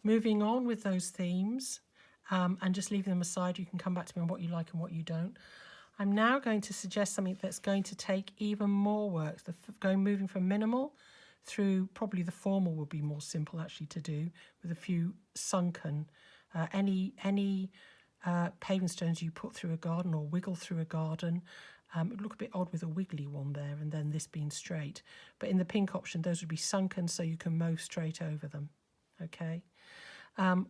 moving on with those themes and just leaving them aside. You can come back to me on what you like and what you don't. I'm now going to suggest something that's going to take even more work. Moving from minimal through, probably the formal would be more simple actually to do, with a few sunken. Any paving stones you put through a garden or wiggle through a garden, it would look a bit odd with a wiggly one there and then this being straight. But in the pink option, those would be sunken so you can mow straight over them, okay?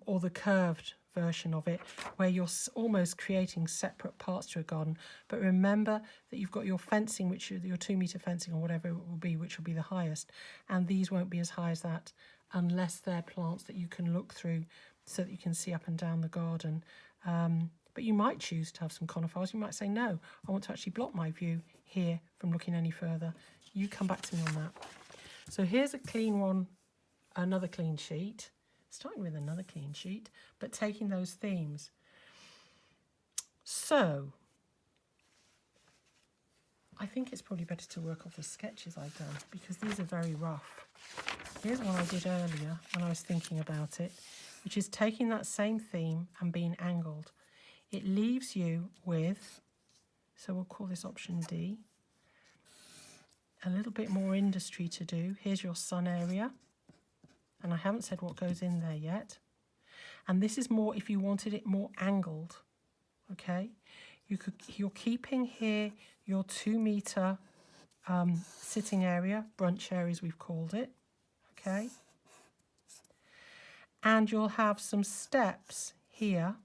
Or the curved version of it, where you're almost creating separate parts to a garden. But remember that you've got your fencing, which is your 2 metre fencing or whatever it will be, which will be the highest. And these won't be as high as that unless they're plants that you can look through so that you can see up and down the garden. But you might choose to have some conifers. You might say, no, I want to actually block my view here from looking any further. You come back to me on that. So here's a clean one, another clean sheet. Starting with another clean sheet, but taking those themes. So I think it's probably better to work off the sketches I've done because these are very rough. Here's one I did earlier when I was thinking about it, which is taking that same theme and being angled. It leaves you with, so we'll call this option D, a little bit more industry to do. Here's your sun area. And I haven't said what goes in there yet. And this is more if you wanted it more angled, okay? You're keeping here your 2 metre sitting area, brunch areas we've called it, okay? And you'll have some steps here,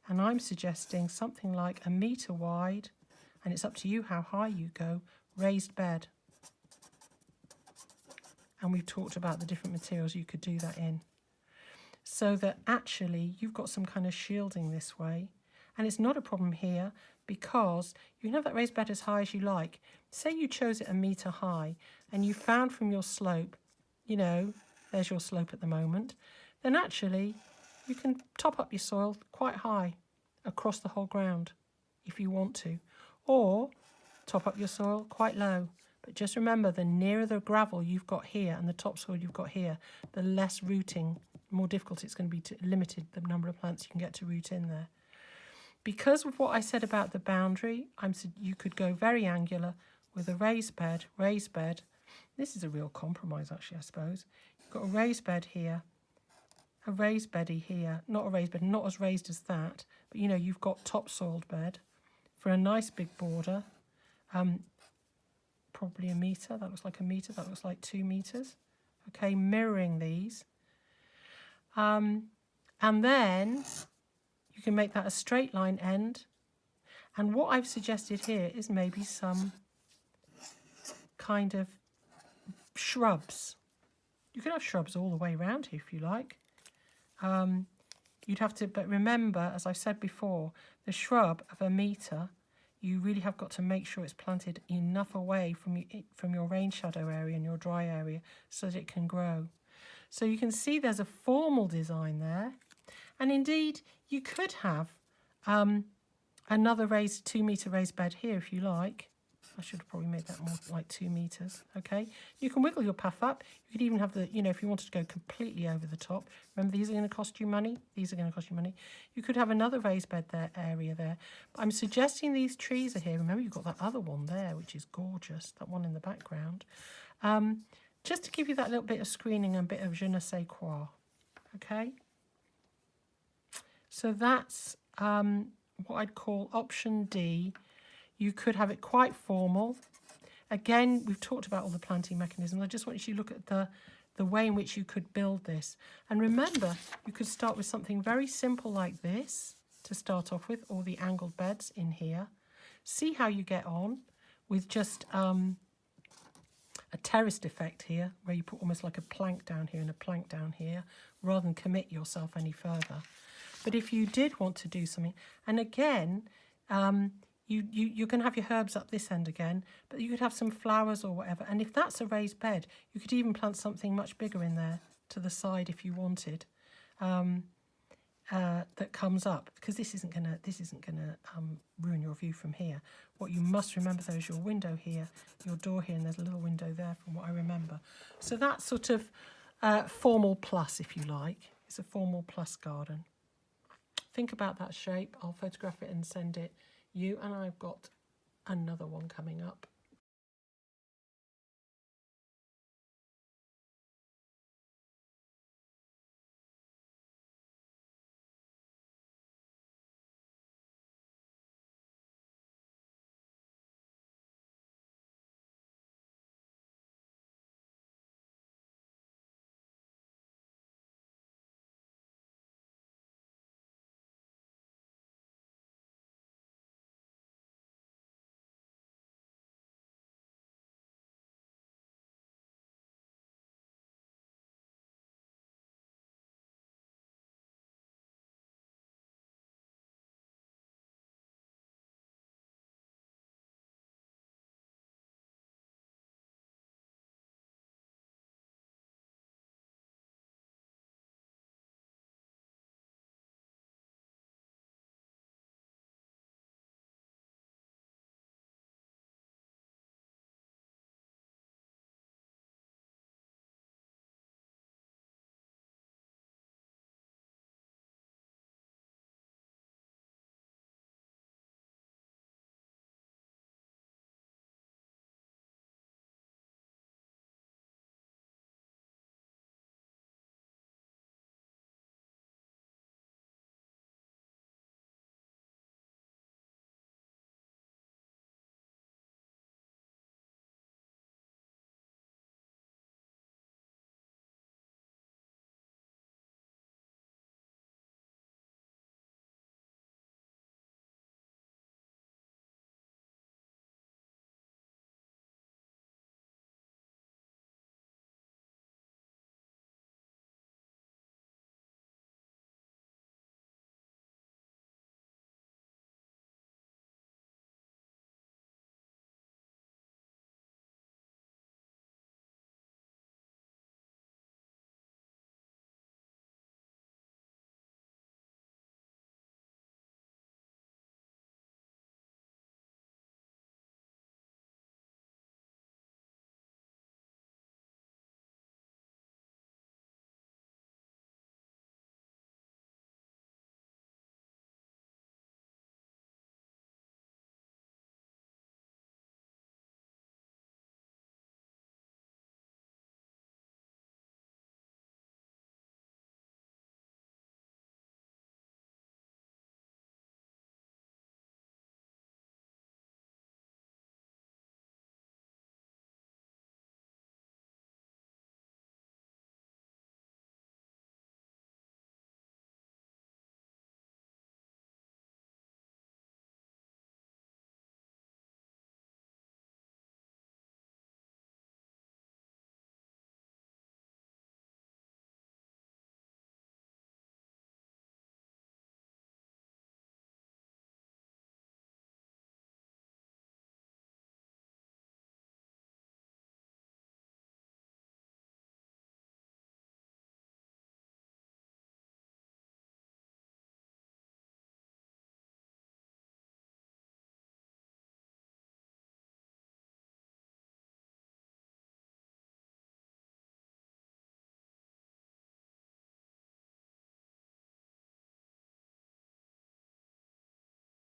and I'm suggesting something like 1 metre wide, and it's up to you how high you go, raised bed. And we've talked about the different materials you could do that in. So that actually you've got some kind of shielding this way. And it's not a problem here because you can have that raised bed as high as you like. Say you chose it 1 metre high and you found from your slope, you know, there's your slope at the moment, then actually you can top up your soil quite high across the whole ground if you want to. Or top up your soil quite low. But just remember, the nearer the gravel you've got here and the topsoil you've got here, the less rooting, more difficult it's going to be to limited the number of plants you can get to root in there. Because of what I said about the boundary, you could go very angular with a raised bed. This is a real compromise, actually, I suppose. You've got a raised bed here, a raised beddy here, not a raised bed, not as raised as that, but you know, you've got topsoiled bed for a nice big border. Probably 1 metre, that looks like 1 metre, that looks like 2 metres. Okay, mirroring these. And then you can make that a straight line end. And what I've suggested here is maybe some kind of shrubs. You can have shrubs all the way around here if you like. You'd have to, but remember, as I've said before, the shrub of 1 metre, you really have got to make sure it's planted enough away from your rain shadow area and your dry area so that it can grow. So you can see there's a formal design there. And indeed, you could have another 2 metre raised bed here if you like. I should have probably made that more like 2 metres, okay? You can wiggle your path up. You could even have the, you know, if you wanted to go completely over the top. Remember, these are going to cost you money. These are going to cost you money. You could have another raised bed area there. But I'm suggesting these trees are here. Remember, you've got that other one there, which is gorgeous, that one in the background. Just to give you that little bit of screening and a bit of je ne sais quoi, okay? So that's what I'd call option D. You could have it quite formal. Again, we've talked about all the planting mechanisms. I just want you to look at the way in which you could build this. And remember, you could start with something very simple like this to start off with, or the angled beds in here. See how you get on with just a terraced effect here, where you put almost like a plank down here and a plank down here, rather than commit yourself any further. But if you did want to do something, and again, you're going to have your herbs up this end again, but you could have some flowers or whatever. And if that's a raised bed, you could even plant something much bigger in there to the side if you wanted, that comes up, because this isn't going to ruin your view from here. What you must remember though is your window here, your door here, and there's a little window there from what I remember. So that's sort of formal plus, if you like. It's a formal plus garden. Think about that shape. I'll photograph it and send it you, and I've got another one coming up